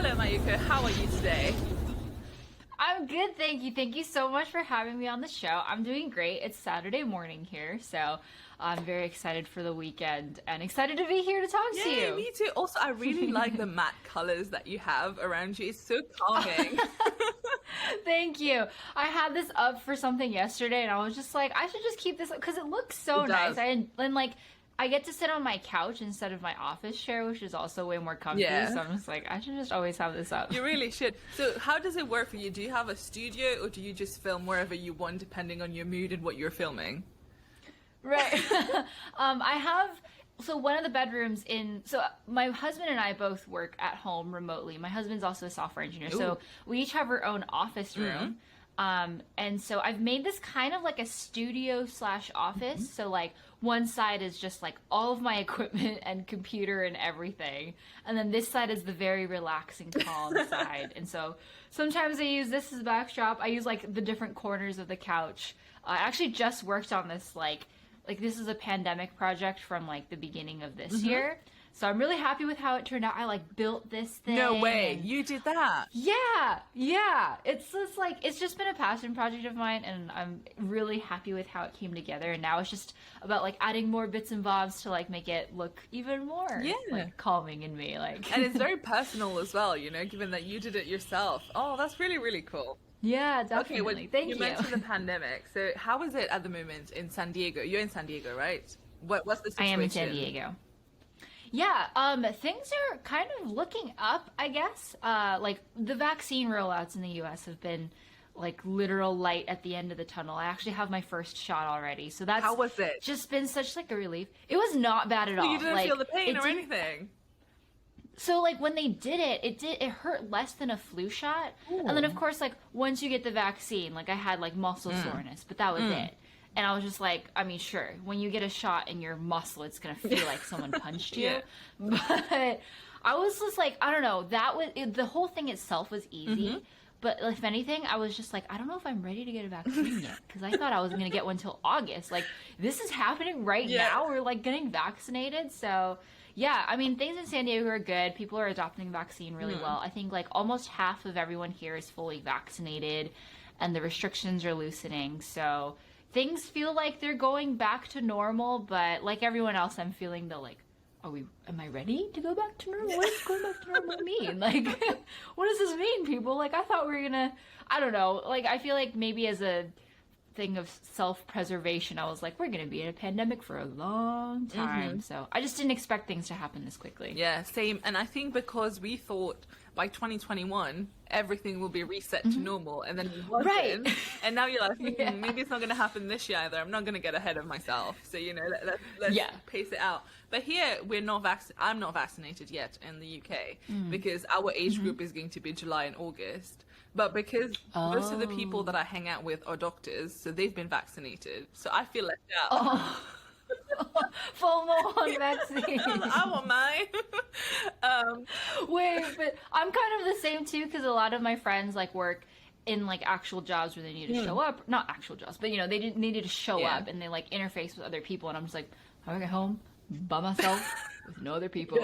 Hello, Mayuko. How are you today? I'm good, thank you. Thank you so much for having me on the show. I'm doing great. It's Saturday morning here, so I'm very excited for the weekend and excited to be here to talk to Yeah, you. me too. Also, I really like the matte colors that you have around you. It's so calming. Thank you. I had this up for something yesterday and I was just like, I should just keep this up because it looks so It nice. does. And like I get to sit on my couch instead of my office chair, which is also way more comfy. Yeah. So I'm just like, I should just always have this up. You really should. So, how does it work for you? Do you have a studio or do you just film wherever you want, depending on your mood and what you're filming? Right. I have, so one of the bedrooms so my husband and I both work at home remotely. My husband's also a software engineer. Ooh. So we each have our own office room. And so I've made this kind of like a studio slash office. So like one side is just like all of my equipment and computer and everything. And then this side is the very relaxing, calm side. And so sometimes I use this as a backdrop. I use like the different corners of the couch. I actually just worked on this like this is a pandemic project from like the beginning of this year. So I'm really happy with how it turned out. I like built this thing. No way. and- You did that. yeah. It's just like it's just been a passion project of mine, and I'm really happy with how it came together. And now it's just about like adding more bits and bobs to like make it look even more Yeah. like calming in me. Like And it's very personal as well, you know, given that you did it yourself. Oh, that's really, really cool. yeah, Okay, definitely. well, Thank you you. mentioned the pandemic. So, how is it at the moment in San Diego? You're in San Diego, right? What's the I situation? am in San Diego. Yeah, things are kind of looking up, I guess. Like the vaccine rollouts in the US have been like literal light at the end of the tunnel. I actually have my first shot already. So that's How was it? just been such like a relief. It was not bad at all. You didn't like, feel the pain it or didn't- anything. So like when they did it hurt less than a flu shot. And then of course like once you get the vaccine, like I had like muscle soreness, but that was it. And I was just like, I mean, sure, when you get a shot in your muscle, it's gonna feel like someone punched you. Yeah. But I was just like, I don't know, the whole thing itself was easy. But if anything, I was just like, I don't know if I'm ready to get a vaccine yet, because I thought I wasn't gonna get one till August. Like this is happening right Yeah. now. We're like getting vaccinated, so. Yeah, I mean, things in San Diego are good. People are adopting the vaccine really well. I think like almost half of everyone here is fully vaccinated, and the restrictions are loosening. So things feel like they're going back to normal, but like everyone else, I'm feeling the like, am I ready to go back to normal? What does going back to normal mean? Like, what does this mean, people? Like, I thought we were gonna, I don't know. Like, I feel like maybe as a thing of self-preservation, I was like, we're gonna be in a pandemic for a long time. So I just didn't expect things to happen this quickly. Yeah, same. And I think because we thought by 2021 everything will be reset to normal, and then it wasn't. Right. And now you're like, Yeah. maybe it's not going to happen this year either. I'm not going to get ahead of myself. So you know, let's Yeah. pace it out. But here we're not I'm not vaccinated yet in the UK because our age group is going to be July and August. But because most of the people that I hang out with are doctors, so they've been vaccinated. So I feel left out. FOMO on vaccine. I want mine. Wait, but I'm kind of the same too, because a lot of my friends like work in like actual jobs where they need to show up, not actual jobs, but you know, needed to show Yeah. up, and they like interface with other people, and I'm just like, I get home by myself with no other people.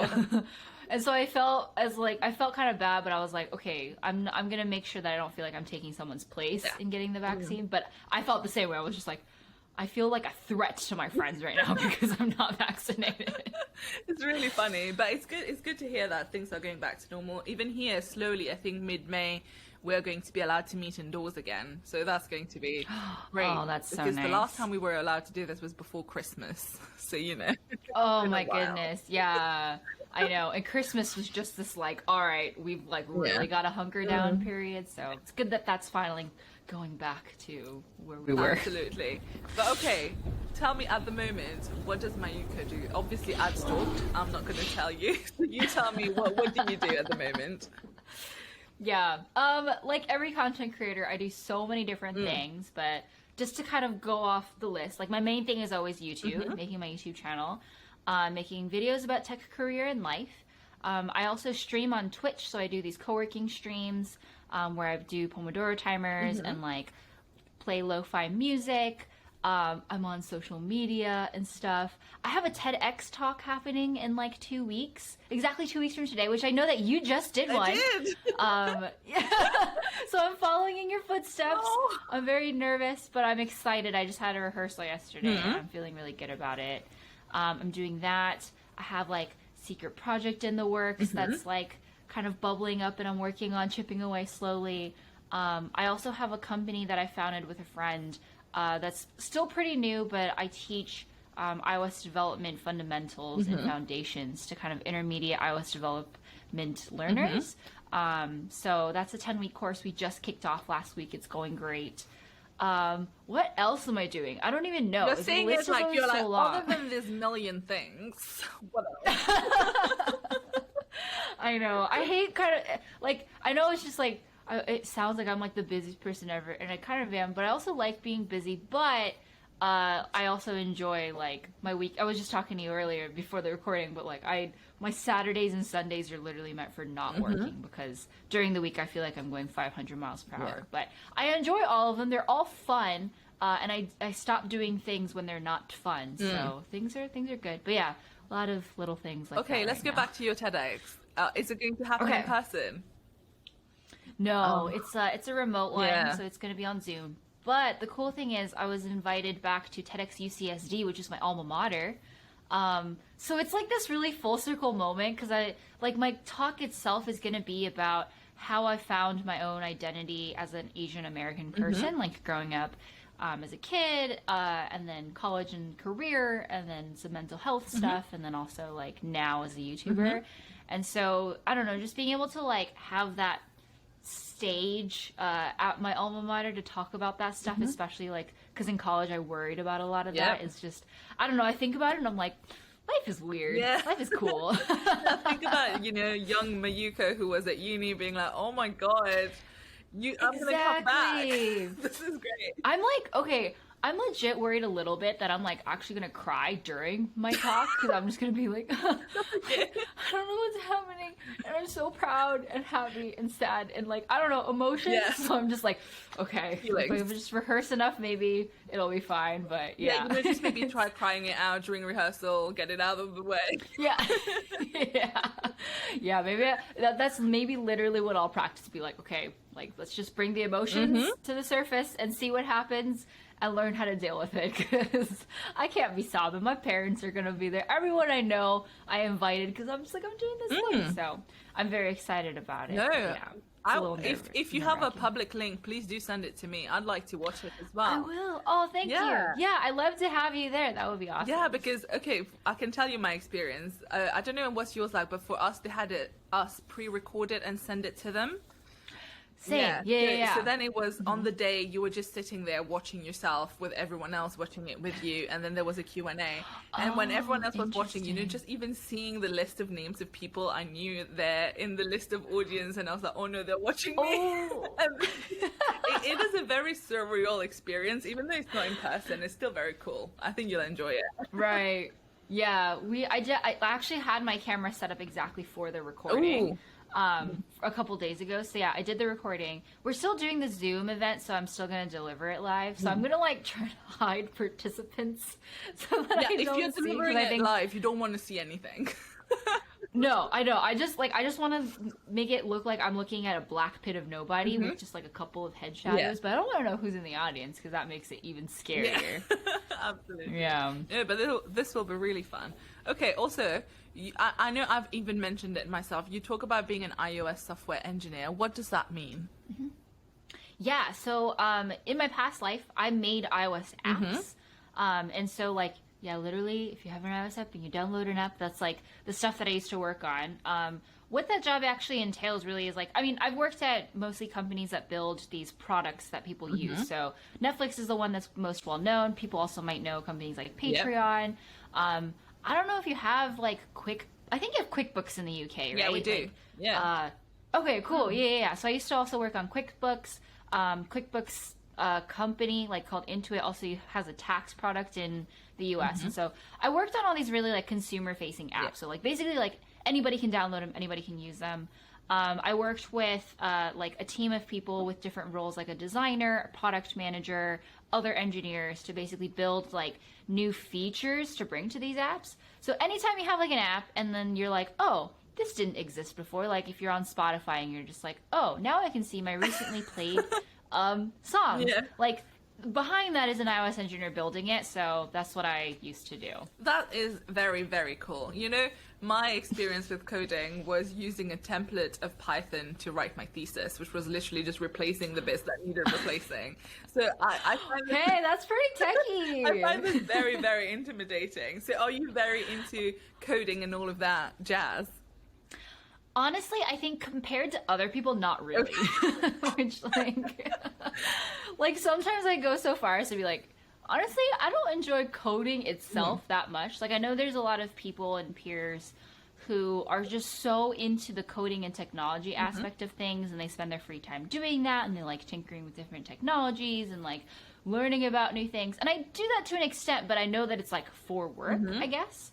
And so I felt kind of bad, but I was like, okay, I'm gonna make sure that I don't feel like I'm taking someone's place in getting the vaccine. But I felt the same way. I was just like, I feel like a threat to my friends right now because I'm not vaccinated. It's really funny, but it's good. It's good to hear that things are going back to normal. Even here, slowly, I think mid-May, we're going to be allowed to meet indoors again. So that's going to be great. Oh, that's so because the nice. last time we were allowed to do this was before Christmas. So you know. Oh been a my while. goodness, yeah, I know. And Christmas was just this like, all right, we've like really got a hunker down period. So it's good that that's finally going back to where we were. Absolutely. But okay, tell me at the moment, what does Mayuko do? Obviously, I've stalked. I'm not going to tell you. So you tell me, what do you do at the moment? Yeah. Like every content creator, I do so many different things, but just to kind of go off the list, like my main thing is always YouTube, making my YouTube channel, making videos about tech, career, and life. I also stream on Twitch, so I do these co-working streams where I do Pomodoro timers and like play lo-fi music. I'm on social media and stuff. I have a TEDx talk happening in like 2 weeks, exactly 2 weeks from today, which I know that you just did one. I did. So I'm following in your footsteps. Oh. I'm very nervous, but I'm excited. I just had a rehearsal yesterday, and I'm feeling really good about it. I'm doing that. I have like secret project in the works that's like kind of bubbling up, and I'm working on chipping away slowly. I also have a company that I founded with a friend that's still pretty new, but I teach iOS development fundamentals and foundations to kind of intermediate iOS development learners. So that's a 10-week course we just kicked off last week. It's going great. What else am I doing? I don't even know. You're saying it's like you're like, other than this million things, what else? I know. I hate kind of like, I know it's just like, it sounds like I'm like the busiest person ever, and I kind of am, but I also like being busy, but I also enjoy like my week. I was just talking to you earlier before the recording, but like my Saturdays and Sundays are literally meant for not working, because during the week I feel like I'm going 500 miles per hour. But I enjoy all of them. They're all fun, and I stop doing things when they're not fun. So things are good. But yeah, a lot of little things like that. Okay, let's get back to your TEDx. Is it going to happen in person? No, it's a remote one, so it's going to be on Zoom. But the cool thing is I was invited back to TEDx UCSD, which is my alma mater. So it's like this really full circle moment, because my talk itself is going to be about how I found my own identity as an Asian American person, like growing up as a kid, and then college and career, and then some mental health stuff, and then also like now as a YouTuber. And so, I don't know, just being able to like have that stage at my alma mater to talk about that stuff, especially like because in college I worried about a lot of that. It's just, I don't know, I think about it and I'm like, life is weird. Life is cool. Think about, young Mayuko who was at uni being like, oh my god, I'm gonna come back. This is great. I'm like, okay, I'm legit worried a little bit that I'm like actually gonna cry during my talk, because I'm just gonna be like, I don't know what's happening, and I'm so proud and happy and sad and like, I don't know, emotions. So I'm just like, okay, if I just rehearse enough, maybe it'll be fine. But just maybe try crying it out during rehearsal, get it out of the way. Maybe that's maybe literally what I'll practice. Be like, okay, like let's just bring the emotions to the surface and see what happens. And learn how to deal with it, because I can't be sobbing. My parents are going to be there. Everyone I know, I invited, because I'm just like, I'm doing this thing. So I'm very excited about it. If you have a public link, please do send it to me. I'd like to watch it as well. I will. Oh, thank you. Yeah, I'd love to have you there. That would be awesome. Yeah, because, okay, I can tell you my experience. I don't know what's yours like, but for us, they had us pre-record it and send it to them. Same. Yeah. So then it was on the day you were just sitting there watching yourself with everyone else watching it with you, and then there was a Q&A. And when everyone else was watching, just even seeing the list of names of people I knew there in the list of audience, and I was like, oh no, they're watching me. It is a very surreal experience, even though it's not in person. It's still very cool. I think you'll enjoy it. Right. Yeah. I actually had my camera set up exactly for the recording. A couple days ago. So yeah, I did the recording. We're still doing the Zoom event, so I'm still going to deliver it live. So I'm going to like try to hide participants so that I don't see. If you're delivering it live, you don't want to see anything. No, I know. I just want to make it look like I'm looking at a black pit of nobody with just like a couple of head shadows, but I don't want to know who's in the audience, because that makes it even scarier. Absolutely. Yeah, but this will be really fun. Okay, also, I know I've even mentioned it myself. You talk about being an iOS software engineer. What does that mean? Yeah, so in my past life, I made iOS apps. And so like, yeah, literally, if you have an iOS app and you download an app, that's like the stuff that I used to work on. What that job actually entails really is like, I mean, I've worked at mostly companies that build these products that people use. So Netflix is the one that's most well known. People also might know companies like Patreon. I don't know if you have like I think you have Quickbooks in the UK, right? Yeah, we do. Okay, cool. Yeah. So I used to also work on Quickbooks. Quickbooks company like called Intuit also has a tax product in the US. And so I worked on all these really like consumer facing apps. So like basically like anybody can download them, anybody can use them. I worked with like a team of people with different roles, like a designer, a product manager, other engineers, to basically build like new features to bring to these apps. So anytime you have like an app and then you're like, oh, this didn't exist before. Like if you're on Spotify and you're just like, oh, now I can see my recently played songs. Yeah. Like behind that is an iOS engineer building it. So that's what I used to do. That is very, very cool. You know, my experience with coding was using a template of Python to write my thesis, which was literally just replacing the bits that needed replacing. So I find this, Hey, that's pretty techy. I find this very, very intimidating. So are you very into coding and all of that jazz? Honestly, I think compared to other people, not really. Which, like sometimes I go so far as to be like, honestly, I don't enjoy coding itself that much. Like, I know there's a lot of people and peers who are just so into the coding and technology aspect of things, and they spend their free time doing that, and they like tinkering with different technologies and like learning about new things. And I do that to an extent, but I know that it's like for work, I guess.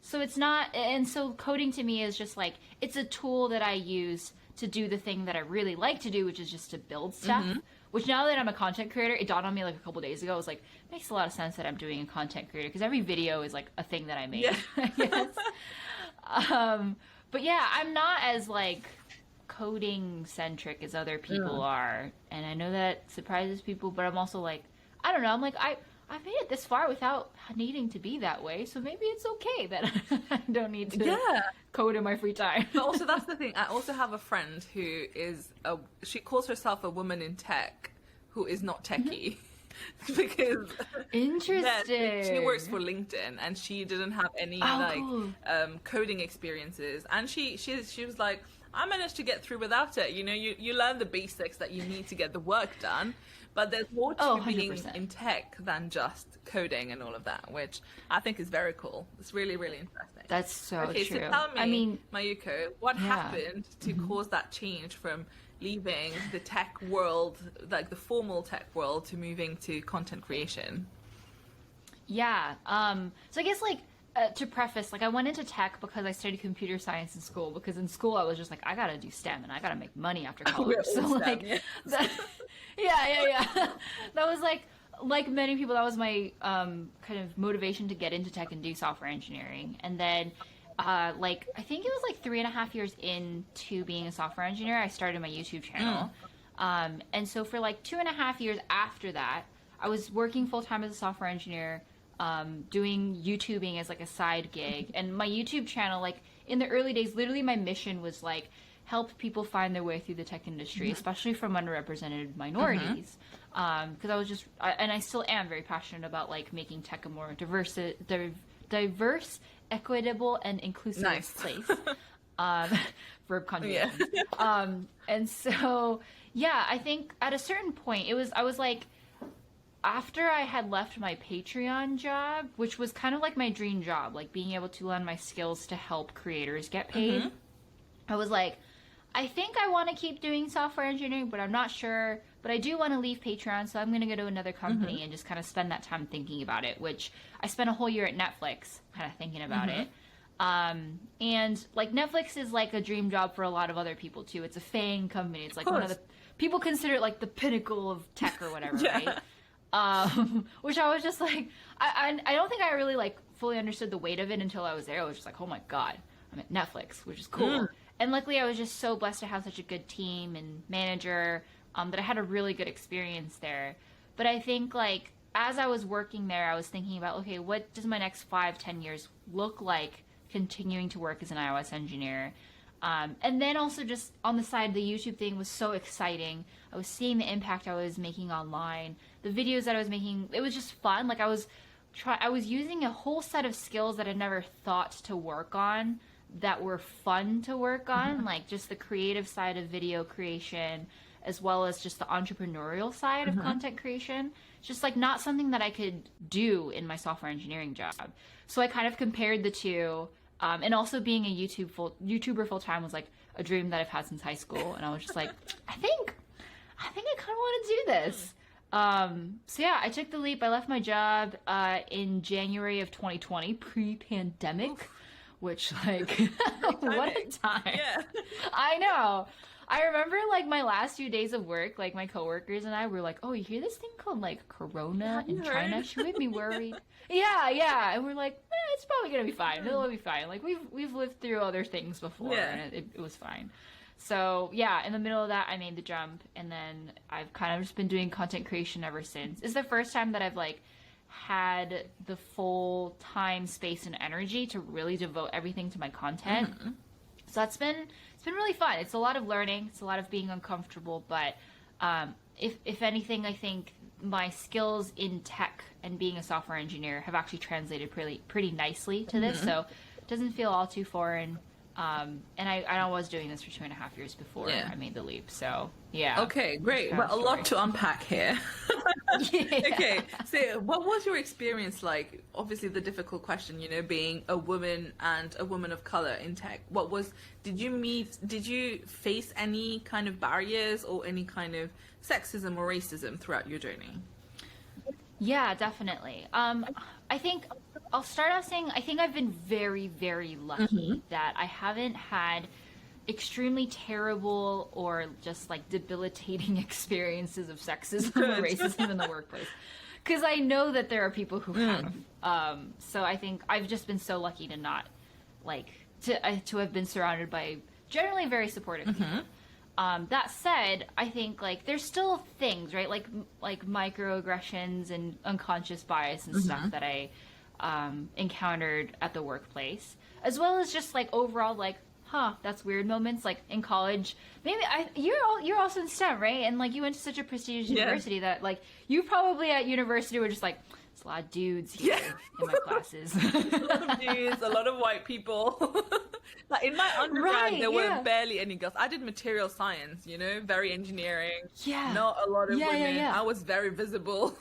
So it's not, and so coding to me is just like, it's a tool that I use to do the thing that I really like to do, which is just to build stuff. Which now that I'm a content creator, it dawned on me like a couple days ago. I was like, it makes a lot of sense that I'm doing a content creator, because every video is like a thing that I make. Yeah. I guess. But yeah, I'm not as like coding centric as other people are. And I know that surprises people, but I'm also like, I don't know. I'm like, I've made it this far without needing to be that way, so maybe it's okay that I don't need to code in my free time. But also, that's the thing. I also have a friend who is she calls herself a woman in tech who is not techie. Because interesting. She works for LinkedIn and she didn't have any coding experiences, and she was like, I managed to get through without it. You know, you learn the basics that you need to get the work done. But there's more to being in tech than just coding and all of that, which I think is very cool. It's really, really interesting. That's so true. Okay, so tell me, Mayuko, what happened to cause that change from leaving the tech world, like the formal tech world, to moving to content creation? Yeah. So I guess like, to preface, like I went into tech because I studied computer science in school, because in school I was just like, I gotta do STEM and I gotta make money after college. So like, yeah. That was like many people, that was my kind of motivation to get into tech and do software engineering. And then like I think it was like 3.5 years into being a software engineer, I started my YouTube channel. And so for like 2.5 years after that, I was working full time as a software engineer, doing YouTubing as like a side gig. And my YouTube channel, like in the early days, literally my mission was like help people find their way through the tech industry, especially from underrepresented minorities. Because I was just, and I still am very passionate about like making tech a more diverse, equitable, and inclusive place. Verb conjugation. And so, yeah, I think at a certain point, I was like, after I had left my Patreon job, which was kind of like my dream job, like being able to lend my skills to help creators get paid, I was like, I think I want to keep doing software engineering, but I'm not sure. But I do want to leave Patreon, so I'm going to go to another company and just kind of spend that time thinking about it, which I spent a whole year at Netflix kind of thinking about it. And like Netflix is like a dream job for a lot of other people too. It's a FAANG company. It's like one of the, people consider it like the pinnacle of tech or whatever, right? Which I was just like, I don't think I really like fully understood the weight of it until I was there. I was just like, oh my God, I'm at Netflix, which is cool. And luckily I was just so blessed to have such a good team and manager, that I had a really good experience there. But I think like, as I was working there, I was thinking about, okay, what does my next 5-10 years look like continuing to work as an iOS engineer? And then also just on the side, the YouTube thing was so exciting. I was seeing the impact I was making online, the videos that I was making. It was just fun. Like I was using a whole set of skills that I never thought to work on that were fun to work on, like just the creative side of video creation, as well as just the entrepreneurial side of content creation. It's just like not something that I could do in my software engineering job. So I kind of compared the two. And also being a YouTuber full time was like a dream that I've had since high school. And I was just like, I think I kind of want to do this. So yeah, I took the leap. I left my job in January of 2020, pre-pandemic, which like, what a time. Yeah. I know. I remember like my last few days of work, like my coworkers and I were like, oh, you hear this thing called like Corona in China? She made me worried. Yeah. And we're like, it's probably going to be fine. It'll be fine. Like we've lived through other things before and it was fine. So yeah, in the middle of that, I made the jump, and then I've kind of just been doing content creation ever since. It's the first time that I've like had the full time, space, and energy to really devote everything to my content. So it's been really fun. It's a lot of learning. It's a lot of being uncomfortable. But if anything, I think my skills in tech and being a software engineer have actually translated pretty nicely to this. So it doesn't feel all too foreign. And I was doing this for 2.5 years before I made the leap. So yeah. Okay, great. Well, a lot to unpack here. Okay, so what was your experience like? Obviously, the difficult question, being a woman and a woman of color in tech. Did you face any kind of barriers or any kind of sexism or racism throughout your journey? Yeah, definitely. I think I'll start off saying I think I've been very, very lucky that I haven't had extremely terrible or just like debilitating experiences of sexism or racism in the workplace. Because I know that there are people who have. So I think I've just been so lucky to not to have been surrounded by generally very supportive people. That said, I think like there's still things, right? Like microaggressions and unconscious bias and stuff that I encountered at the workplace, as well as just like overall like, that's weird moments. Like in college, maybe you're also in STEM, right? And like you went to such a prestigious university that like you probably at university were just like, there's a lot of dudes here in my classes. A lot of dudes, a lot of white people. Like in my undergrad, there were barely any girls. I did material science, very engineering. Yeah. Not a lot of women. I was very visible.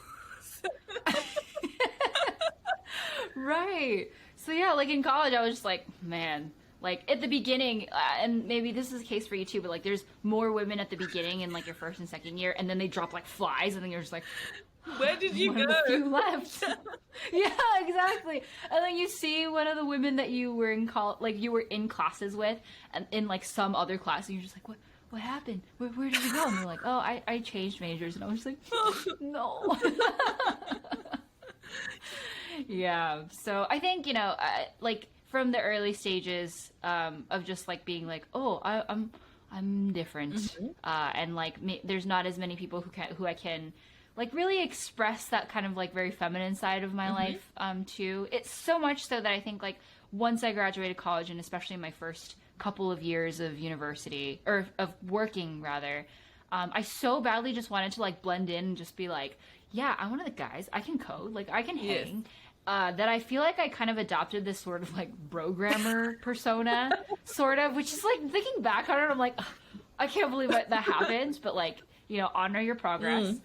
Right. So yeah, like in college, I was just like, man, like at the beginning, and maybe this is the case for you too, but like there's more women at the beginning in like your first and second year, and then they drop like flies, and then you're just like, where did you go? A few left. Yeah, exactly. And then you see one of the women that you were you were in classes with, and in like some other class, and you're just like, what happened? Where did you go? And they're like, oh, I changed majors, and I was just like, no. Yeah. So I think like from the early stages of just like being like, oh, I'm different, and like there's not as many people who I can like really express that kind of like very feminine side of my life too. It's so much so that I think like once I graduated college, and especially in my first couple of years of university or of working rather, I so badly just wanted to like blend in and just be like, yeah, I'm one of the guys. I can code, like I can hang. That I feel like I kind of adopted this sort of like programmer persona, sort of, which is like thinking back on it, I'm like, I can't believe that happened, but like, honor your progress.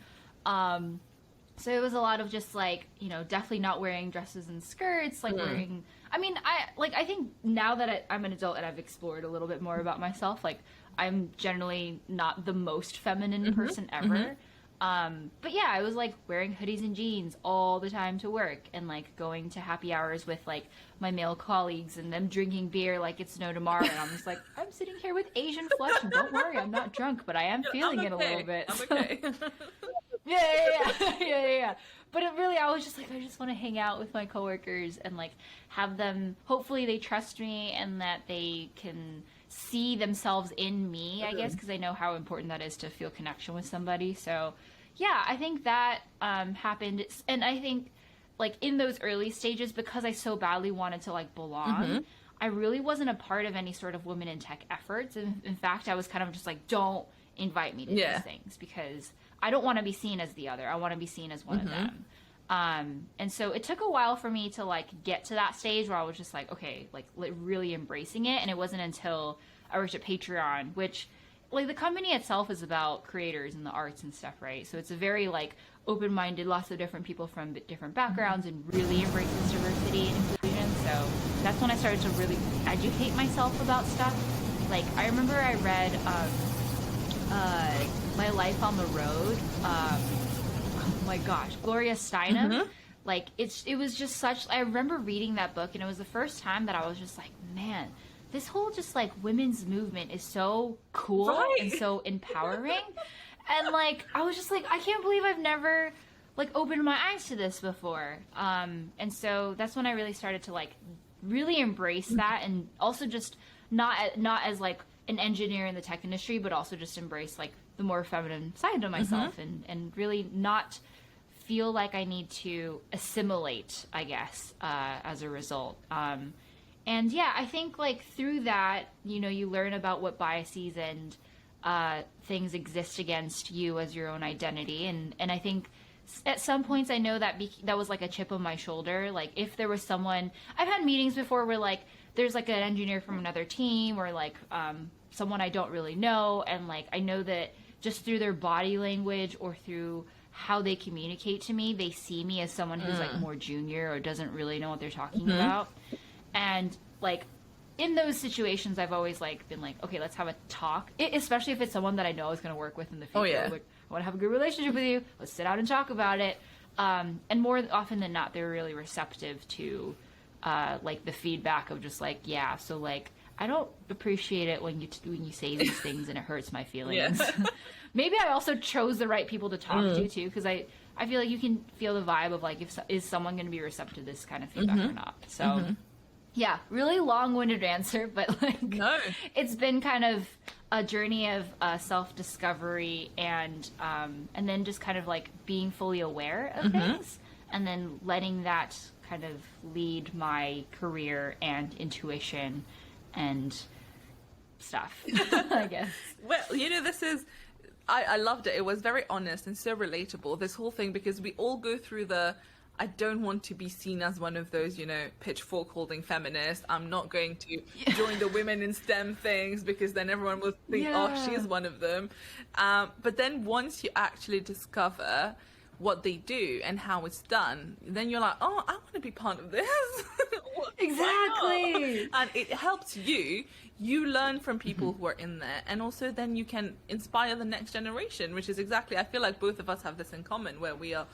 So it was a lot of just like, definitely not wearing dresses and skirts, like wearing, I think now that I'm an adult and I've explored a little bit more about myself, like I'm generally not the most feminine person ever. But yeah, I was like wearing hoodies and jeans all the time to work, and like going to happy hours with like my male colleagues and them drinking beer like it's no tomorrow. And I'm just like, I'm sitting here with Asian flesh, and don't worry, I'm not drunk, but I am feeling it a little bit. I'm okay. Yeah. But it really, I was just like, I just want to hang out with my coworkers and like have them, hopefully they trust me and that they can see themselves in me, I guess, because I know how important that is to feel connection with somebody. So yeah, I think that happened. And I think like in those early stages, because I so badly wanted to like belong, I really wasn't a part of any sort of women in tech efforts. In fact, I was kind of just like, don't invite me to these things, because I don't want to be seen as the other. I want to be seen as one of them. And so it took a while for me to like get to that stage where I was just like, okay, like really embracing it. And it wasn't until I worked at Patreon, which like the company itself is about creators and the arts and stuff, right? So it's a very like open-minded, lots of different people from different backgrounds, and really embraces diversity and inclusion. So that's when I started to really educate myself about stuff. Like I remember I read My Life on the Road. Oh my gosh, Gloria Steinem. like it was just such, I remember reading that book, and it was the first time that I was just like, man, this whole just like women's movement is so cool and so empowering. And like I was just like, I can't believe I've never like opened my eyes to this before. And so that's when I really started to like really embrace that, and also just not as like an engineer in the tech industry, but also just embrace like the more feminine side of myself, and really not feel like I need to assimilate, I guess, as a result. And yeah, I think like through that, you know, you learn about what biases and things exist against you as your own identity. And I think at some points I know that that was like a chip on my shoulder. Like if there was someone, I've had meetings before where like there's like an engineer from another team, or like someone I don't really know, and like I know that just through their body language or through how they communicate to me, they see me as someone who's like more junior or doesn't really know what they're talking about. And like in those situations, I've always like been like, okay, let's have a talk. Especially if it's someone that I know is going to work with in the future. Oh, yeah. Like, I want to have a good relationship with you. Let's sit down and talk about it. And more often than not, they're really receptive to like the feedback of just like, yeah, so like I don't appreciate it when you say these things and it hurts my feelings. Yeah. Maybe I also chose the right people to talk to too, because I feel like you can feel the vibe of like, is someone going to be receptive to this kind of feedback or not. So yeah, really long-winded answer, but like it's been kind of a journey of self-discovery and then just kind of like being fully aware of things, and then letting that kind of lead my career and intuition and stuff, I guess. Well, you know, I loved it. It was very honest and so relatable, this whole thing, because we all go through I don't want to be seen as one of those, you know, pitchfork holding feminists. I'm not going to join the women in STEM things, because then everyone will think, oh, she's one of them. But then once you actually discover what they do and how it's done, then you're like, oh, I want to be part of this. Exactly. And it helps you learn from people who are in there, and also then you can inspire the next generation, which is exactly, I feel like both of us have this in common, where we are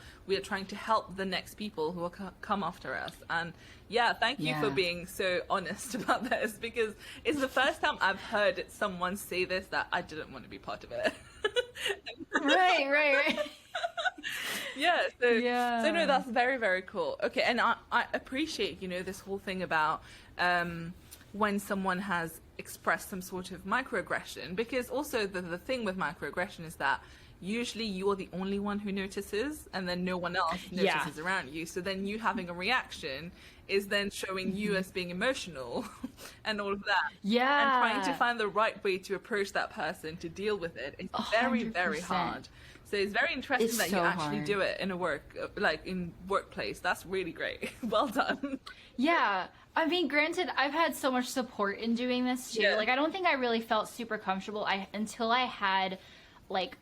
trying to help the next people who will come after us. And yeah, thank you for being so honest about this, because it's the first time I've heard someone say this, that I didn't want to be part of it. right. So no, that's very, very cool. Okay, and I appreciate, you know, this whole thing about when someone has expressed some sort of microaggression, because also the thing with microaggression is that usually you're the only one who notices, and then no one else notices around you. So then you having a reaction is then showing you as being emotional and all of that. Yeah. And trying to find the right way to approach that person to deal with it. It's 100%. Very, very hard. So it's very interesting that you actually do it in in workplace. That's really great. Well done. Yeah. I mean, granted, I've had so much support in doing this too. Yeah. Like, I don't think I really felt super comfortable until I had like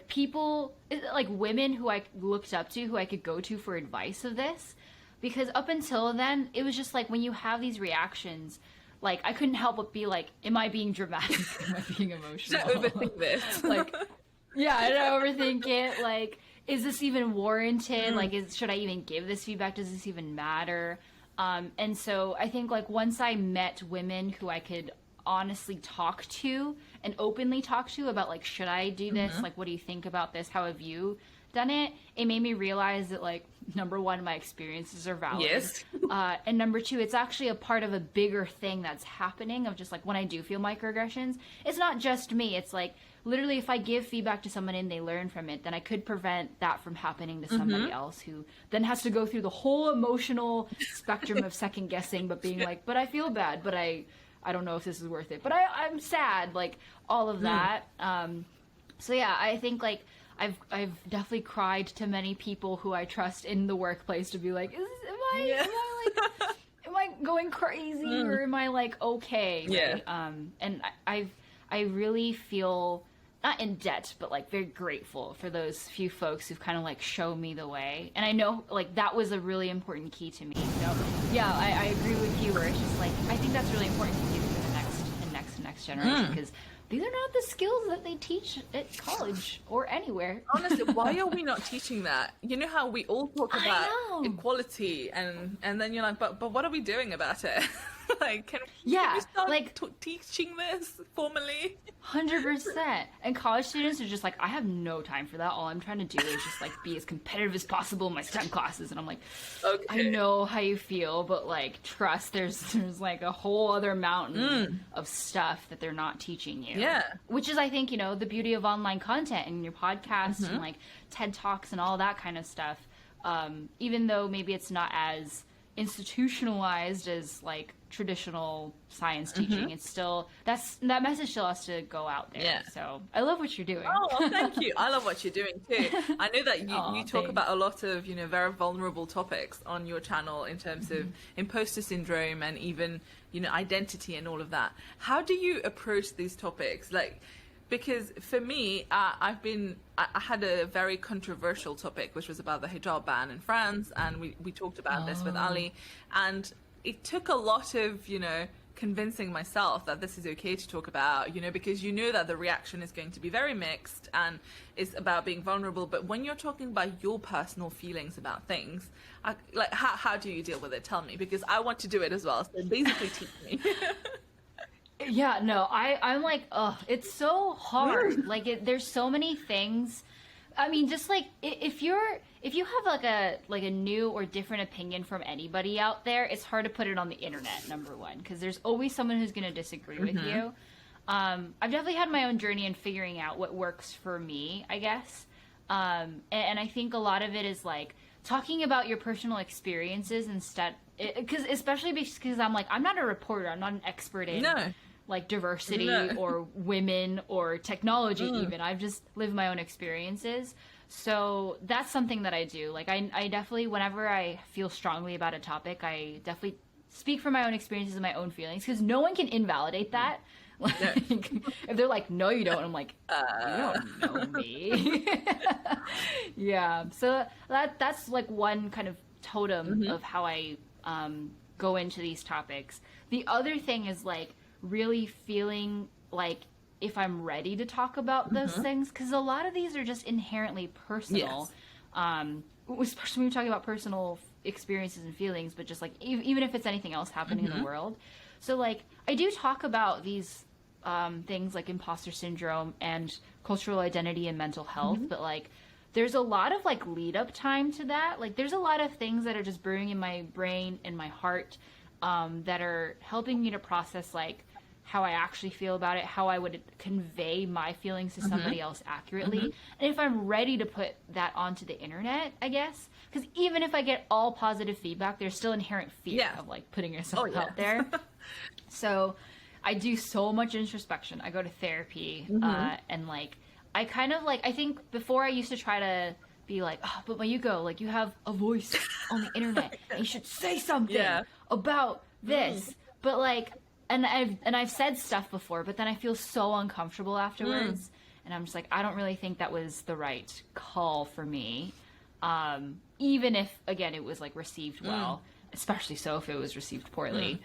people, like women who I looked up to, who I could go to for advice of this. Because up until then, it was just like, when you have these reactions, like, I couldn't help but be like, am I being dramatic? Am I being emotional? Should I overthink this? Like, yeah, I don't overthink it. Like, is this even warranted? Like, should I even give this feedback? Does this even matter? And so I think, like, once I met women who I could honestly talk to and openly talk to about, like, should I do this? Like, what do you think about this? How have you done it? It made me realize that, like, number one, my experiences are valid. Yes. And number two, it's actually a part of a bigger thing that's happening, of just like, when I do feel microaggressions, it's not just me. It's like, literally, if I give feedback to someone and they learn from it, then I could prevent that from happening to somebody else, who then has to go through the whole emotional spectrum of second guessing, but being like, but I feel bad, but I don't know if this is worth it, but I'm sad, like, all of that. So yeah, I think, like, I've definitely cried to many people who I trust in the workplace to be like, am I going crazy, or am I, like, okay? Yeah. Right? And I really feel, not in debt, but, like, very grateful for those few folks who've kind of, like, shown me the way. And I know, like, that was a really important key to me. So yeah, I agree with you, where it's just like, I think that's really important to do for the next generation, because these are not the skills that they teach at college or anywhere. Honestly, why are we not teaching that? You know how we all talk about know. equality, and then you're like, but what are we doing about it? Like, can we start like teaching this formally? 100%. And college students are just like, I have no time for that. All I'm trying to do is just like be as competitive as possible in my STEM classes. And I'm like, okay. I know how you feel, but like, trust, there's like a whole other mountain of stuff that they're not teaching you. Yeah. Which is, I think, you know, the beauty of online content and your podcast and like TED Talks and all that kind of stuff. Even though maybe it's not as institutionalized as like traditional science teaching, it's still that message still has to go out there. Yeah. So I love what you're doing. Oh, well, thank you. I love what you're doing too. I know that you talk about a lot of, you know, very vulnerable topics on your channel in terms of imposter syndrome and even, you know, identity and all of that. How do you approach these topics? Like, because for me, I had a very controversial topic, which was about the hijab ban in France, and we talked about this with Ali, and it took a lot of, you know, convincing myself that this is okay to talk about, you know, because you know that the reaction is going to be very mixed and it's about being vulnerable. But when you're talking about your personal feelings about things, like how do you deal with it? Tell me, because I want to do it as well. So basically teach me. Yeah, no, I'm like, it's so hard. Like, there's so many things. I mean, just like if you have like a new or different opinion from anybody out there, it's hard to put it on the internet. Number one, because there's always someone who's going to disagree with you. I've definitely had my own journey in figuring out what works for me, I guess. And I think a lot of it is like talking about your personal experiences instead, because especially because I'm like, I'm not a reporter, I'm not an expert in like diversity or women or technology even. I've just lived my own experiences. So that's something that I do. Like I definitely, whenever I feel strongly about a topic, I definitely speak from my own experiences and my own feelings, because no one can invalidate that. Like, if they're like, no, you don't, I'm like, you don't know me. Yeah. So that's like one kind of totem of how I go into these topics. The other thing is like really feeling like if I'm ready to talk about those things, because a lot of these are just inherently personal. Especially when you're talking about personal experiences and feelings, but just like even if it's anything else happening in the world. So like I do talk about these things like imposter syndrome and cultural identity and mental health, but like there's a lot of like lead up time to that. Like there's a lot of things that are just brewing in my brain and my heart that are helping me to process like how I actually feel about it, how I would convey my feelings to somebody else accurately. And if I'm ready to put that onto the internet, I guess, because even if I get all positive feedback, there's still inherent fear of like putting yourself out there. So I do so much introspection. I go to therapy and like, I kind of like, I think before I used to try to be like, oh, but Mayuko, like you have a voice on the internet and you should say something about this. But like, and I've said stuff before, but then I feel so uncomfortable afterwards. And I'm just like, I don't really think that was the right call for me. Even if, again, it was like received well, especially so if it was received poorly.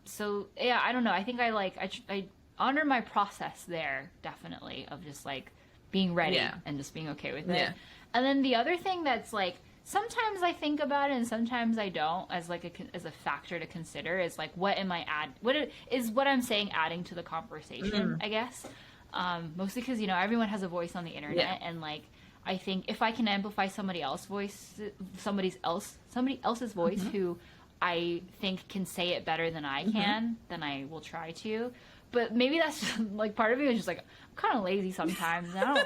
So yeah, I don't know. I think I honor my process there, definitely, of just like being ready and just being okay with it. And then the other thing that's like, sometimes I think about it and sometimes I don't, as like as a factor to consider, is like what I'm saying adding to the conversation, I guess. Mostly because, you know, everyone has a voice on the internet, and like I think if I can amplify somebody else's voice who I think can say it better than I can, then I will try to. But maybe that's just, like, part of me is just like, I'm kind of lazy sometimes. And I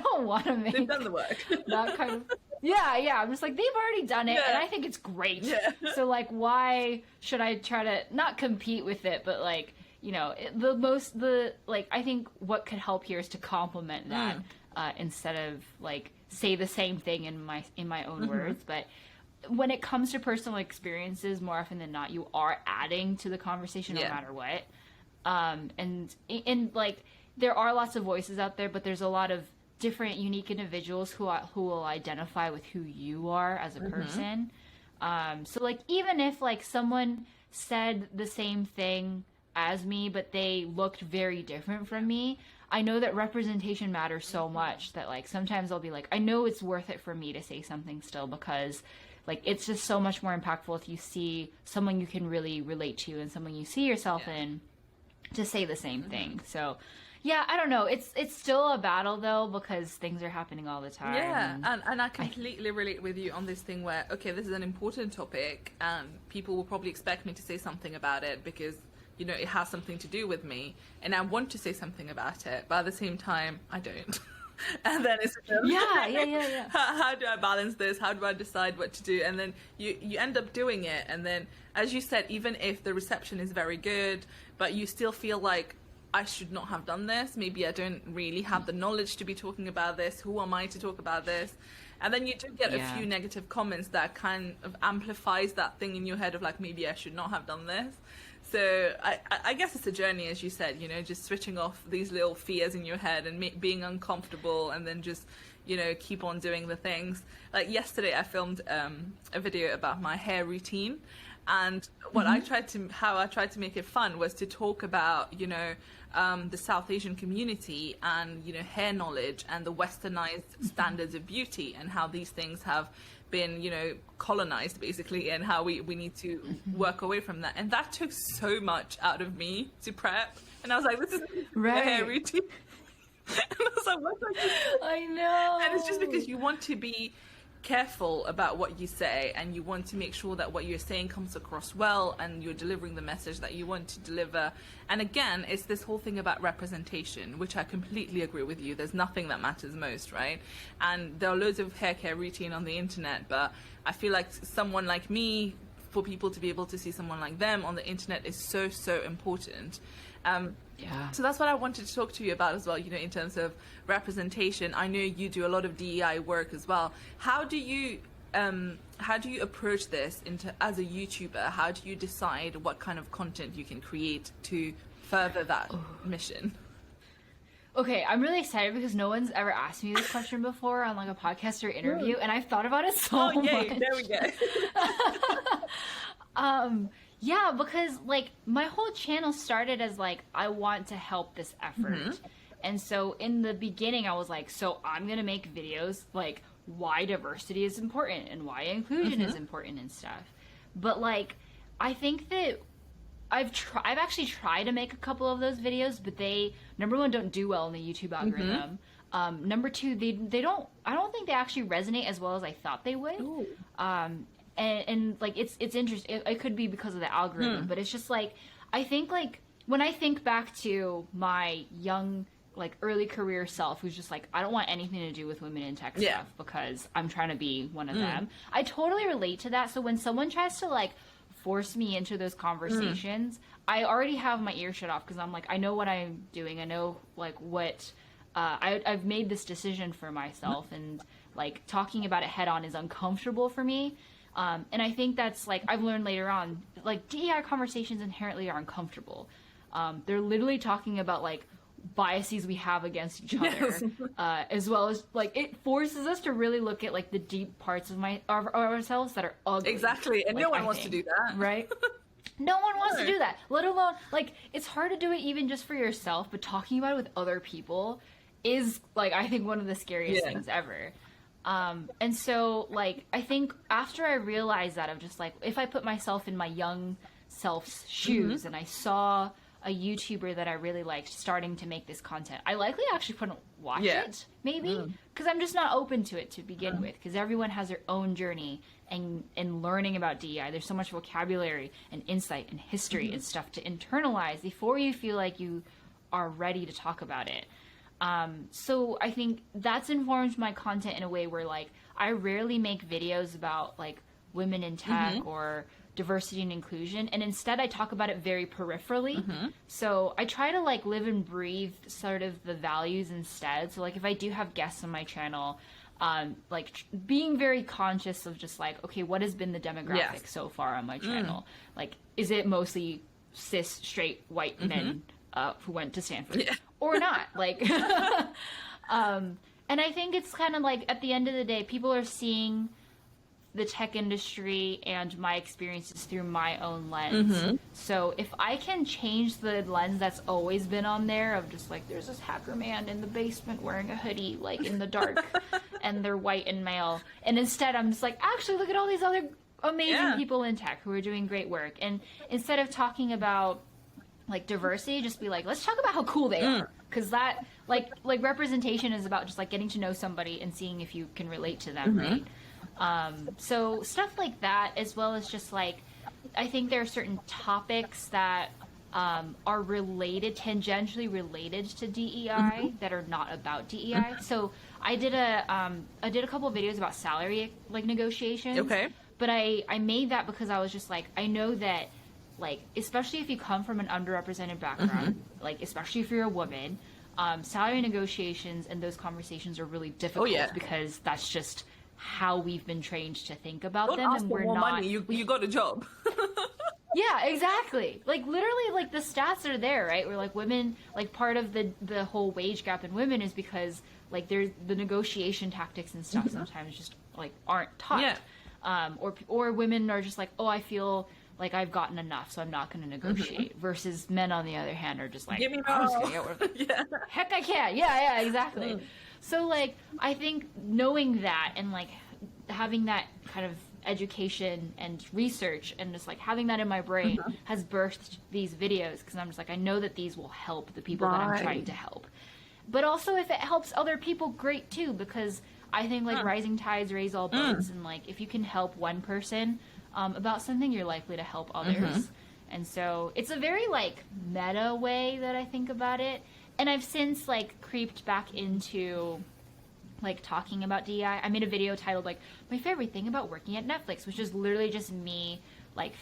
don't want to make. They've done the work. That kind of. Yeah. I'm just like, they've already done it, and I think it's great. So like, why should I try to not compete with it, but like, you know, I think what could help here is to complement that instead of like say the same thing in my own words. But when it comes to personal experiences, more often than not, you are adding to the conversation no matter what. And like, there are lots of voices out there, but there's a lot of different unique individuals who will identify with who you are as a person. So like, even if like someone said the same thing as me, but they looked very different from me, I know that representation matters so much that like sometimes I'll be like, I know it's worth it for me to say something still, because like it's just so much more impactful if you see someone you can really relate to and someone you see yourself in to say the same thing. So yeah, I don't know. It's still a battle though, because things are happening all the time. Yeah, and I completely relate with you on this thing where, okay, this is an important topic and people will probably expect me to say something about it because, you know, it has something to do with me and I want to say something about it, but at the same time, I don't. And then it's yeah. How do I balance this? How do I decide what to do? And then you end up doing it. And then, as you said, even if the reception is very good, but you still feel like, I should not have done this. Maybe I don't really have the knowledge to be talking about this. Who am I to talk about this? And then you do get a few negative comments that kind of amplifies that thing in your head of like, maybe I should not have done this. So I guess it's a journey, as you said, you know, just switching off these little fears in your head and being uncomfortable, and then just, you know, keep on doing the things. Like yesterday I filmed a video about my hair routine. And what how I tried to make it fun was to talk about, you know, the South Asian community and, you know, hair knowledge and the westernized standards of beauty and how these things have been, you know, colonized basically, and how we need to work away from that. And that took so much out of me to prep. And I was like, this is a hair routine. And I was like, what do I do? I know. And it's just because you want to be careful about what you say, and you want to make sure that what you're saying comes across well and you're delivering the message that you want to deliver. And again, it's this whole thing about representation, which I completely agree with you. There's nothing that matters most, right? And there are loads of hair care routine on the internet, but I feel like someone like me, for people to be able to see someone like them on the internet is so important. So that's what I wanted to talk to you about as well, you know, in terms of representation. I know you do a lot of DEI work as well. How do you approach this as a YouTuber? How do you decide what kind of content you can create to further that mission? Okay, I'm really excited because no one's ever asked me this question before on like a podcast or interview, and I've thought about it so much. There we go. Yeah, because like my whole channel started as like, I want to help this effort. And so in the beginning I was like, so I'm going to make videos like why diversity is important and why inclusion is important and stuff. But like, I think that I've actually tried to make a couple of those videos, but they, number one, don't do well in the YouTube algorithm. Number two, I don't think they actually resonate as well as I thought they would. And like it's interesting. It could be because of the algorithm, but it's just like, I think like when I think back to my young, like early career self, who's just like, I don't want anything to do with women in tech stuff because I'm trying to be one of them. I totally relate to that. So when someone tries to like force me into those conversations, I already have my ear shut off because I'm like, I know what I'm doing. I know like what I've made this decision for myself, and like talking about it head on is uncomfortable for me. And I think that's like, I've learned later on, like DEI conversations inherently are uncomfortable. They're literally talking about like biases we have against each other, as well as like it forces us to really look at like the deep parts of ourselves that are ugly. Exactly, and like, no one wants to do that, right? No one wants to do that, let alone like it's hard to do it even just for yourself, but talking about it with other people is like, I think one of the scariest things ever. And so like, I think after I realized that, of just like, if I put myself in my young self's shoes and I saw a YouTuber that I really liked starting to make this content, I likely actually wouldn't watch it, maybe, because I'm just not open to it to begin with, because everyone has their own journey and learning about DEI. There's so much vocabulary and insight and history and stuff to internalize before you feel like you are ready to talk about it. So I think that's informed my content in a way where like, I rarely make videos about like women in tech or diversity and inclusion, and instead I talk about it very peripherally. So I try to like live and breathe sort of the values instead. So like if I do have guests on my channel, like being very conscious of just like, okay, what has been the demographic so far on my channel? Like, is it mostly cis, straight, white men who went to Stanford or not? Like, and I think it's kind of like, at the end of the day, people are seeing the tech industry and my experiences through my own lens. So if I can change the lens that's always been on there of just like, there's this hacker man in the basement wearing a hoodie, like in the dark, and they're white and male. And instead I'm just like, actually, look at all these other amazing people in tech who are doing great work. And instead of talking about like diversity, just be like, let's talk about how cool they are. Because that, like representation is about just like getting to know somebody and seeing if you can relate to them, right? So stuff like that, as well as just like, I think there are certain topics that are related, tangentially related to DEI that are not about DEI. So I did a couple of videos about salary like negotiations. Okay. But I made that because I was just like, I know that like, especially if you come from an underrepresented background, like especially if you're a woman, salary negotiations and those conversations are really difficult because that's just how we've been trained to think about Don't them, ask and for we're more not. Money. You got a job. Yeah, exactly. Like literally, like the stats are there, right? Where like women, like part of the whole wage gap in women is because like there's the negotiation tactics and stuff sometimes just like aren't taught. Yeah. Or women are just like, oh, I feel like I've gotten enough, so I'm not going to negotiate. Versus men, on the other hand, are just like, give me I'm just going to get what heck I can. Yeah, exactly. So like, I think knowing that and like having that kind of education and research and just like having that in my brain has birthed these videos, because I'm just like, I know that these will help the people that I'm trying to help. But also if it helps other people, great too, because I think like rising tides raise all boats, and like if you can help one person about something, you're likely to help others. And so it's a very like meta way that I think about it. And I've since like creeped back into like talking about DEI. I made a video titled like my favorite thing about working at Netflix, which is literally just me like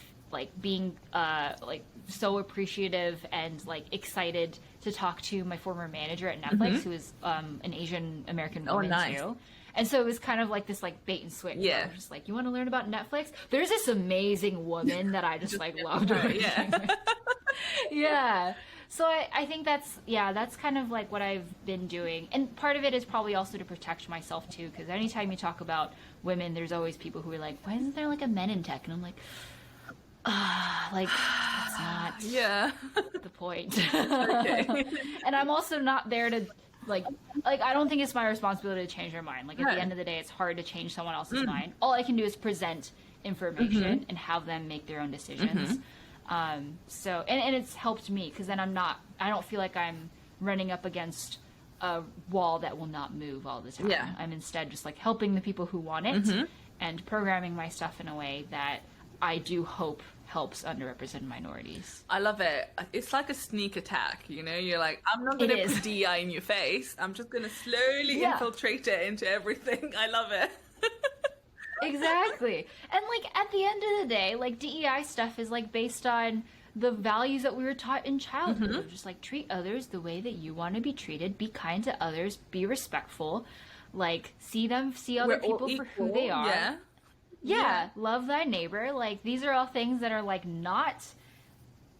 being like so appreciative and like excited to talk to my former manager at Netflix, who is an Asian American woman too. And so it was kind of like this like bait and switch. Yeah. Just like, you want to learn about Netflix? There's this amazing woman that I just like loved working with. Yeah. So I think that's kind of like what I've been doing. And part of it is probably also to protect myself too, because anytime you talk about women, there's always people who are like, why isn't there like a men in tech? And I'm like, like that's not the point. Okay. And I'm also not there to like I don't think it's my responsibility to change their mind. Like at the end of the day, it's hard to change someone else's mind. All I can do is present information and have them make their own decisions. So and it's helped me, because then I don't feel like I'm running up against a wall that will not move all the time. Yeah. I'm instead just like helping the people who want it and programming my stuff in a way that I do hope helps underrepresented minorities. I love it. It's like a sneak attack, you know? You're like, I'm not going to put DEI in your face. I'm just going to slowly infiltrate it into everything. I love it. Exactly. And like at the end of the day, like DEI stuff is like based on the values that we were taught in childhood of just like treat others the way that you want to be treated, be kind to others, be respectful, like see other people for who they are. Yeah, love thy neighbor. Like these are all things that are like not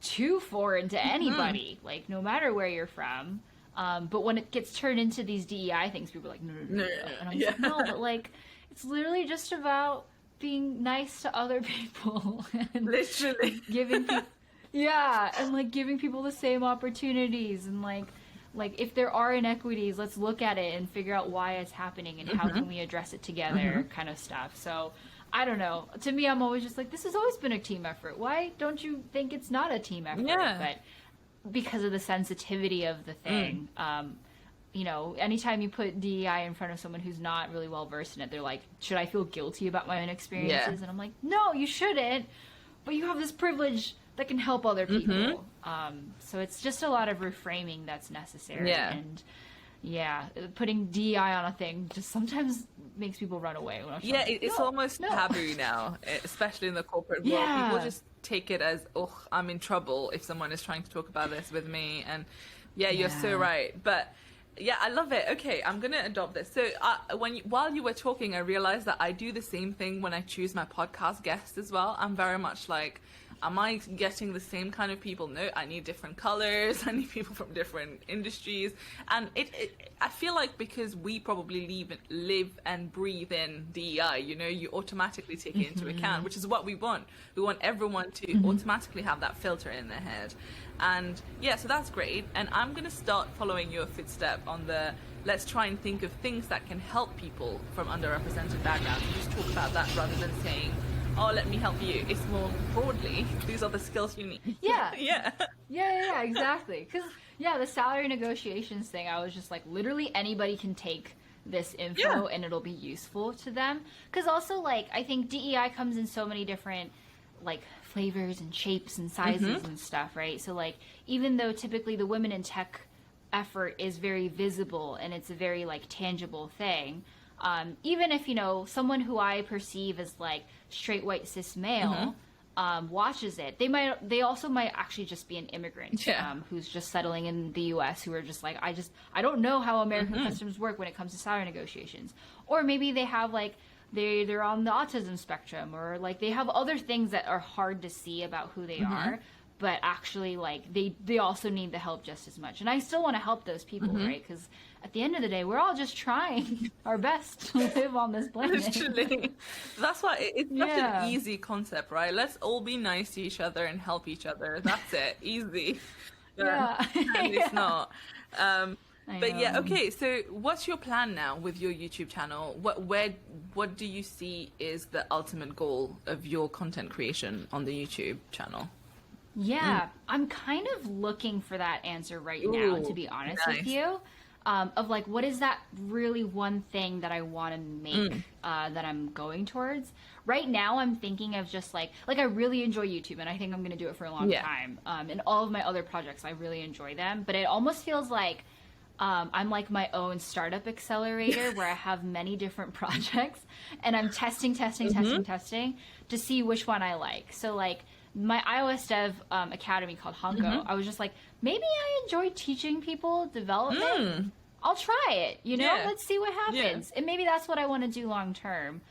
too foreign to anybody, like no matter where you're from. But when it gets turned into these DEI things, people are like, no. And I'm like, no, but like it's literally just about being nice to other people and literally giving people, and like giving people the same opportunities, and like if there are inequities, let's look at it and figure out why it's happening and how can we address it together, kind of stuff. So I don't know. To me, I'm always just like, this has always been a team effort. Why don't you think it's not a team effort? Yeah. But because of the sensitivity of the thing, you know, anytime you put DEI in front of someone who's not really well versed in it, they're like, should I feel guilty about my own experiences? Yeah. And I'm like, no, you shouldn't. But you have this privilege that can help other people. So it's just a lot of reframing that's necessary. Yeah. And putting DEI on a thing just sometimes makes people run away. It's almost taboo now, especially in the corporate world. People just take it as, oh, I'm in trouble if someone is trying to talk about this with me. And you're so right. But I love it. Okay, I'm gonna adopt this. So while you were talking, I realized that I do the same thing when I choose my podcast guests as well. I'm very much like, am I getting the same kind of people? No, I need different colors. I need people from different industries. And I feel like because we probably live and breathe in DEI, you know, you automatically take it into account, which is what we want. We want everyone to automatically have that filter in their head. And yeah, so that's great. And I'm going to start following your footstep on the let's try and think of things that can help people from underrepresented backgrounds and just talk about that rather than saying, oh, let me help you. It's more broadly, these are the skills you need. Yeah. Yeah, Exactly. Because, the salary negotiations thing, I was just like, literally anybody can take this info and it'll be useful to them. Because also, like, I think DEI comes in so many different, like, flavors and shapes and sizes and stuff, right? So, like, even though typically the women in tech effort is very visible and it's a very, like, tangible thing, even if, you know, someone who I perceive as, like, straight white cis male watches it, they also might actually just be an immigrant who's just settling in the US, who are just like, I don't know how American customs work when it comes to salary negotiations. Or maybe they have, like, they're on the autism spectrum, or like they have other things that are hard to see about who they are, but actually, like, they also need the help just as much. And I still want to help those people, right? Because at the end of the day, we're all just trying our best to live on this planet. Literally. That's why it's such an easy concept, right? Let's all be nice to each other and help each other. That's it. Easy. And it's not. But yeah, okay, so what's your plan now with your YouTube channel? What do you see is the ultimate goal of your content creation on the YouTube channel? Yeah, I'm kind of looking for that answer right now, to be honest with you. Of like, what is that really one thing that I want to make that I'm going towards? Right now, I'm thinking of just like I really enjoy YouTube, and I think I'm going to do it for a long time. And all of my other projects, I really enjoy them. But it almost feels like I'm like my own startup accelerator where I have many different projects, and I'm testing to see which one I like. So like my iOS dev academy called Hanko, I was just like, maybe I enjoy teaching people development. I'll try it, you know, let's see what happens. And maybe that's what I want to do long term.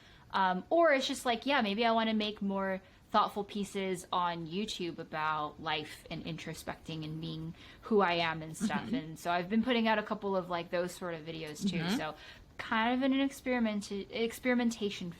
Or it's just like, maybe I want to make more thoughtful pieces on YouTube about life and introspecting and being who I am and stuff. And so I've been putting out a couple of like those sort of videos too. So kind of in an experimentation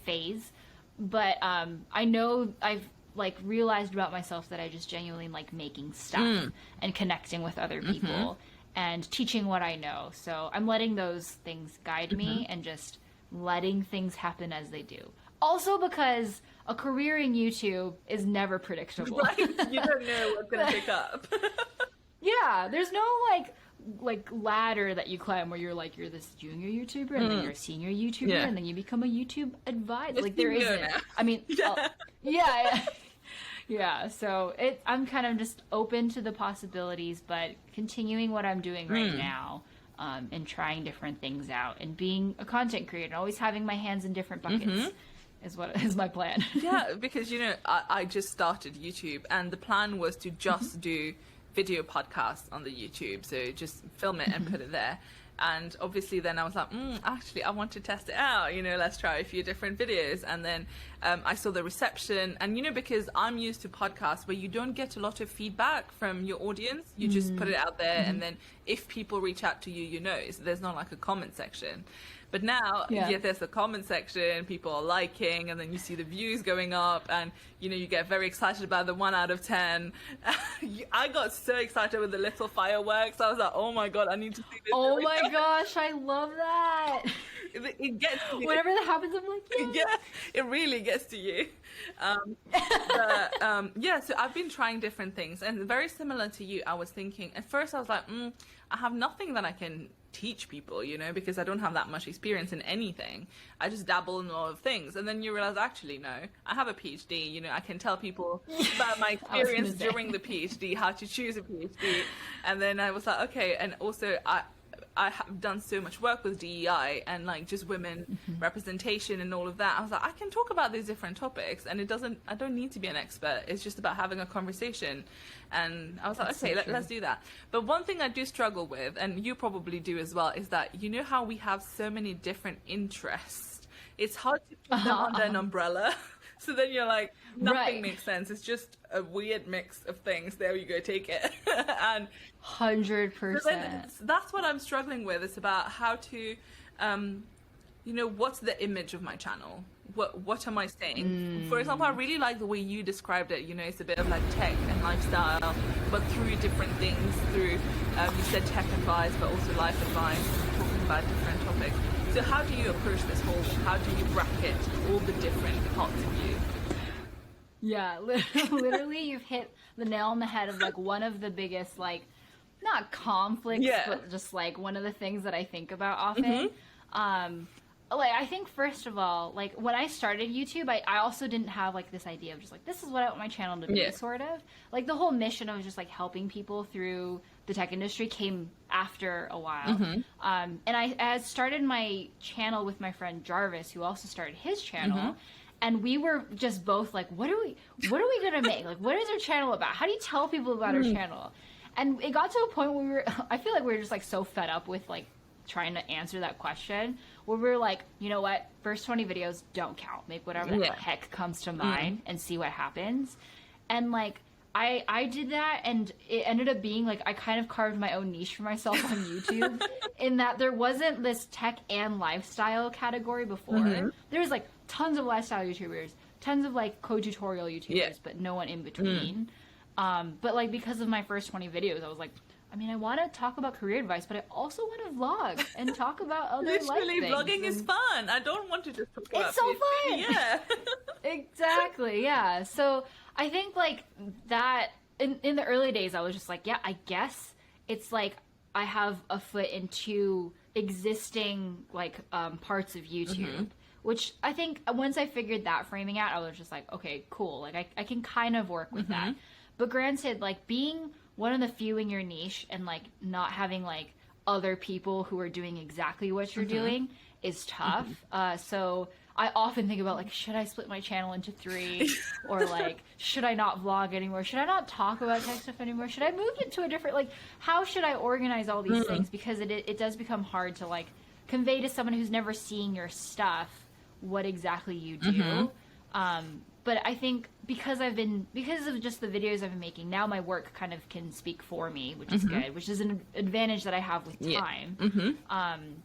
phase. But I know I've like realized about myself that I just genuinely like making stuff and connecting with other people and teaching what I know. So I'm letting those things guide me and just letting things happen as they do. Also because a career in YouTube is never predictable. Right? You don't know what's going to pick up. There's no like ladder that you climb where you're this junior YouTuber and then you're a senior YouTuber and then you become a YouTube advisor. Like there isn't. Now. I mean, so I'm kind of just open to the possibilities, but continuing what I'm doing right now and trying different things out and being a content creator and always having my hands in different buckets. Is my plan. Because, you know, I just started YouTube and the plan was to just do video podcasts on the YouTube. So just film it and put it there. And obviously then I was like, actually, I want to test it out. You know, let's try a few different videos. And then I saw the reception. And, you know, because I'm used to podcasts where you don't get a lot of feedback from your audience. You just put it out there. And then if people reach out to you, you know, so there's not like a comment section. But now, there's a comment section, people are liking, and then you see the views going up, and, you know, you get very excited about the 1 out of 10. I got so excited with the little fireworks. I was like, oh my God, I need to see this. Oh my gosh, I love that. It gets to you. Whenever that happens, I'm like, it really gets to you. So I've been trying different things, and very similar to you, I was thinking, at first I was like, I have nothing that I can teach people, you know, because I don't have that much experience in anything. I just dabble in a lot of things. And then you realize, actually, no, I have a PhD, you know, I can tell people about my experience during the PhD, how to choose a PhD. And then I was like, okay, and also I have done so much work with DEI and like just women representation and all of that. I was like, I can talk about these different topics and I don't need to be an expert. It's just about having a conversation. And I was like, okay, let's do that. But one thing I do struggle with, and you probably do as well, is that, you know how we have so many different interests. It's hard to put them under an umbrella. So then you're like, nothing Right. makes sense. It's just a weird mix of things. There you go, take it. And 100%. so then that's what I'm struggling with. It's about how to, what's the image of my channel? What am I saying? For example, I really like the way you described it. It's a bit of like tech and lifestyle, but through different things. Through you said tech advice, but also life advice, talking about different topics. So how do you approach this whole? How do you bracket all the different parts of you? Yeah, literally, you've hit the nail on the head of like one of the biggest, like, not conflicts, but just like one of the things that I think about often. Like, I think first of all, like when I started YouTube, I also didn't have like this idea of just like, this is what I want my channel to be, sort of. Like the whole mission of just like helping people through the tech industry came after a while. And I started my channel with my friend Jarvis, who also started his channel. And we were just both like, what are we gonna make? Like, what is our channel about? How do you tell people about our channel? And it got to a point where I feel like we were just like so fed up with like trying to answer that question, where we were like, you know what, first 20 videos don't count. Make whatever the heck comes to mind and see what happens. And like, I did that, and it ended up being like I kind of carved my own niche for myself on YouTube in that there wasn't this tech and lifestyle category before. There was like tons of lifestyle YouTubers, tons of like code tutorial YouTubers, but no one in between. But like because of my first 20 videos, I was like, I mean, I want to talk about career advice, but I also want to vlog and talk about other life things. Vlogging is fun. I don't want to just talk about it's so fun. Yeah. Exactly. Yeah. So I think like that in the early days, I was just like, yeah, I guess it's like I have a foot in two existing like parts of YouTube. Which I think once I figured that framing out, I was just like, okay, cool. Like I can kind of work with that. But granted, like being one of the few in your niche and like not having like other people who are doing exactly what you're doing is tough. So I often think about like, should I split my channel into 3? Or like, should I not vlog anymore? Should I not talk about tech stuff anymore? Should I move it to a different, like, how should I organize all these things? Because it does become hard to like convey to someone who's never seeing your stuff what exactly you do. But I think because of just the videos I've been making, now my work kind of can speak for me, which is good, which is an advantage that I have with time.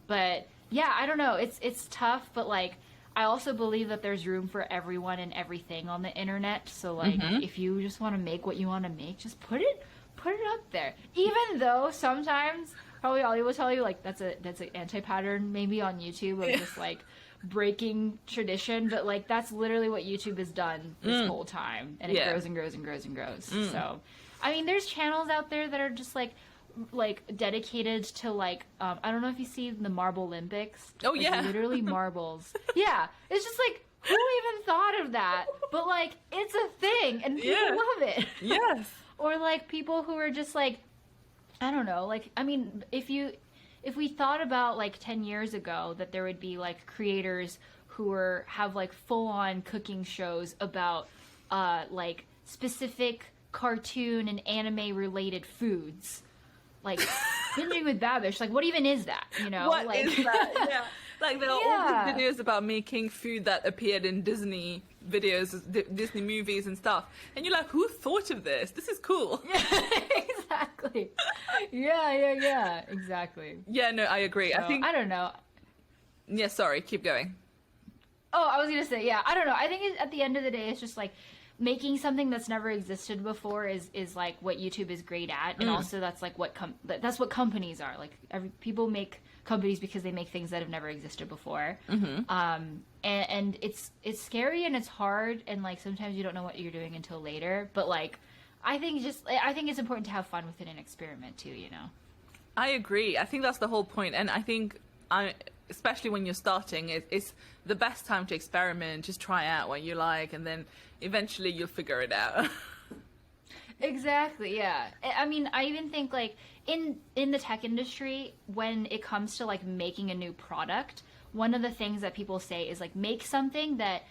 But yeah, I don't know. It's tough, but like, I also believe that there's room for everyone and everything on the internet. So like, if you just want to make what you want to make, just put it up there. Even though sometimes probably Ollie will tell you like that's an anti-pattern maybe on YouTube of just like breaking tradition, but like that's literally what YouTube has done this whole time, and it grows and grows and grows and grows. So I mean, there's channels out there that are just like dedicated to like I don't know if you see the Marble Olympics. Oh like, yeah, literally marbles. Yeah, it's just like, who even thought of that? But like, it's a thing and people love it. Yes. Or like people who are just like, I don't know, like, I mean, if we thought about like 10 years ago that there would be like creators who have like full on cooking shows about like specific cartoon and anime related foods, like Binging with Babish, like what even is that? You know, what like, is that? Yeah, like there are all these videos about making food that appeared in Disney videos, Disney movies and stuff, and you're like, who thought of this? This is cool. Yeah, exactly. Yeah, exactly. Yeah, no, I agree. So, I think I don't know. Yeah, sorry, keep going. Oh, I was gonna say, yeah, I don't know. I think at the end of the day, it's just like making something that's never existed before is like what YouTube is great at, and also that's like that's what companies are. Like people make companies because they make things that have never existed before. And it's scary and it's hard, and like sometimes you don't know what you're doing until later. But like, I think it's important to have fun with it and experiment too. You know. I agree. I think that's the whole point, and I think especially when you're starting, it's the best time to experiment. Just try out what you like, and then eventually you'll figure it out. Exactly. Yeah. I mean, I even think like in the tech industry, when it comes to like making a new product, one of the things that people say is like, make something that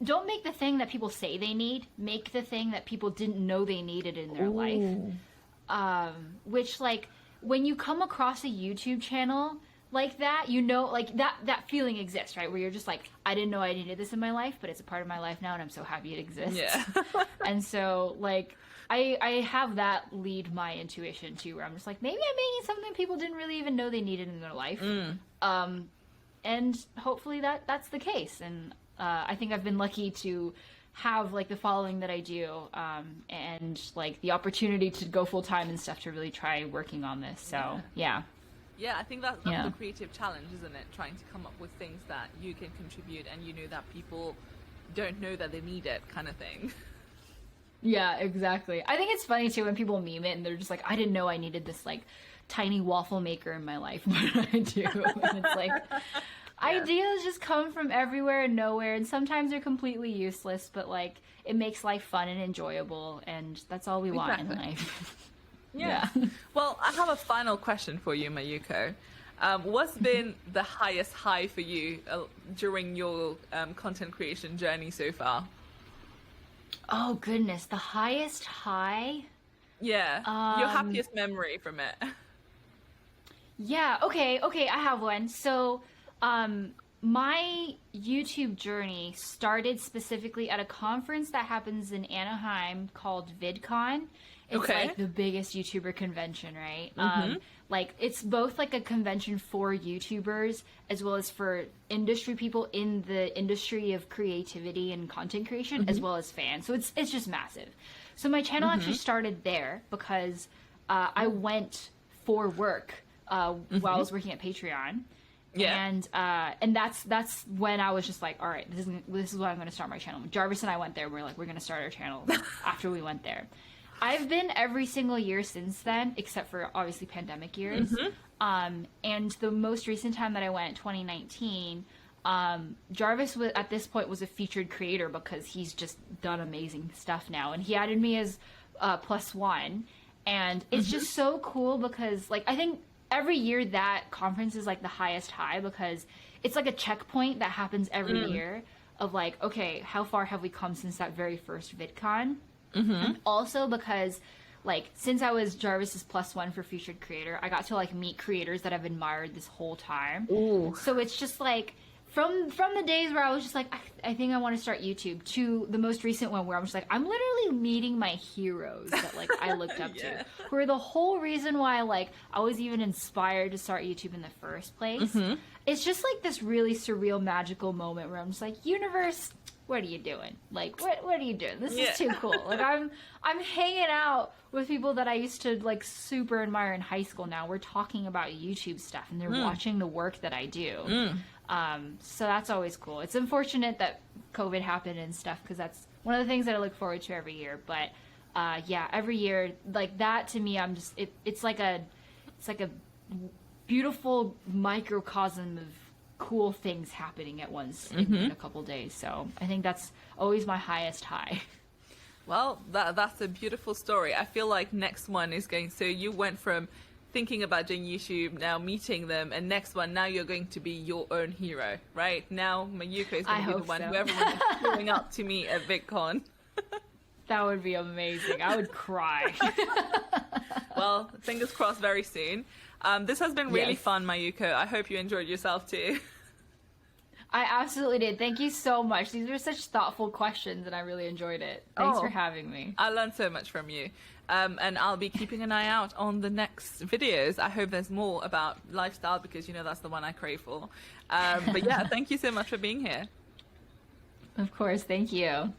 don't make the thing that people say they need, make the thing that people didn't know they needed in their life. Which like, when you come across a YouTube channel like that, you know, like that feeling exists, right? Where you're just like, I didn't know I needed this in my life, but it's a part of my life now, and I'm so happy it exists. Yeah. And so, like, I have that lead my intuition too, where I'm just like, maybe I'm making something people didn't really even know they needed in their life. And hopefully that's the case. And I think I've been lucky to have like the following that I do, and like the opportunity to go full time and stuff to really try working on this. So yeah. Yeah, I think that's the creative challenge, isn't it? Trying to come up with things that you can contribute and you know that people don't know that they need it, kind of thing. Yeah, exactly. I think it's funny too when people meme it and they're just like, I didn't know I needed this like tiny waffle maker in my life, but I do. And it's like, ideas just come from everywhere and nowhere, and sometimes they're completely useless, but like it makes life fun and enjoyable, and that's all we want in life. Yeah. Well, I have a final question for you, Mayuko. What's been the highest high for you during your content creation journey so far? Oh goodness, the highest high? Yeah, your happiest memory from it. Yeah, okay, I have one. So, my YouTube journey started specifically at a conference that happens in Anaheim called VidCon. It's like the biggest YouTuber convention, right? Like it's both like a convention for YouTubers as well as for industry people in the industry of creativity and content creation, as well as fans. So it's just massive. So my channel actually started there because I went for work while I was working at Patreon. Yeah. And that's when I was just like, all right, this is what I'm going to start my channel. Jarvis and I went there. We're like, we're going to start our channel after we went there. I've been every single year since then, except for obviously pandemic years. And the most recent time that I went, 2019, Jarvis at this point was a featured creator because he's just done amazing stuff now. And he added me as +1. And it's just so cool because like, I think every year that conference is like the highest high because it's like a checkpoint that happens every year of like, okay, how far have we come since that very first VidCon? And also because like since I was Jarvis's +1 for featured creator, I got to like meet creators that I've admired this whole time. Ooh. So it's just like from the days where I was just like, I think I want to start YouTube, to the most recent one where I'm just like, I'm literally meeting my heroes that like I looked up to, who are the whole reason why like I was even inspired to start YouTube in the first place. It's just like this really surreal, magical moment where I'm just like, universe, what are you doing? Like, what are you doing? This is too cool. Like, I'm hanging out with people that I used to like super admire in high school. Now we're talking about YouTube stuff, and they're watching the work that I do. So that's always cool. It's unfortunate that COVID happened and stuff because that's one of the things that I look forward to every year. But yeah, every year like that to me, I'm just it's like a beautiful microcosm of cool things happening at once in a couple days. So I think that's always my highest high. Well, that's a beautiful story. I feel like next one is going, so you went from thinking about doing YouTube, now meeting them, and next one, now you're going to be your own hero, right? Now Mayuko is going to be the one who everyone is queuing up to meet at VidCon. That would be amazing. I would cry. Well, fingers crossed very soon. This has been really fun, Mayuko. I hope you enjoyed yourself too. I absolutely did. Thank you so much. These were such thoughtful questions, and I really enjoyed it. Thanks for having me. I learned so much from you. And I'll be keeping an eye out on the next videos. I hope there's more about lifestyle because, you know, that's the one I crave for. But yeah, thank you so much for being here. Of course. Thank you.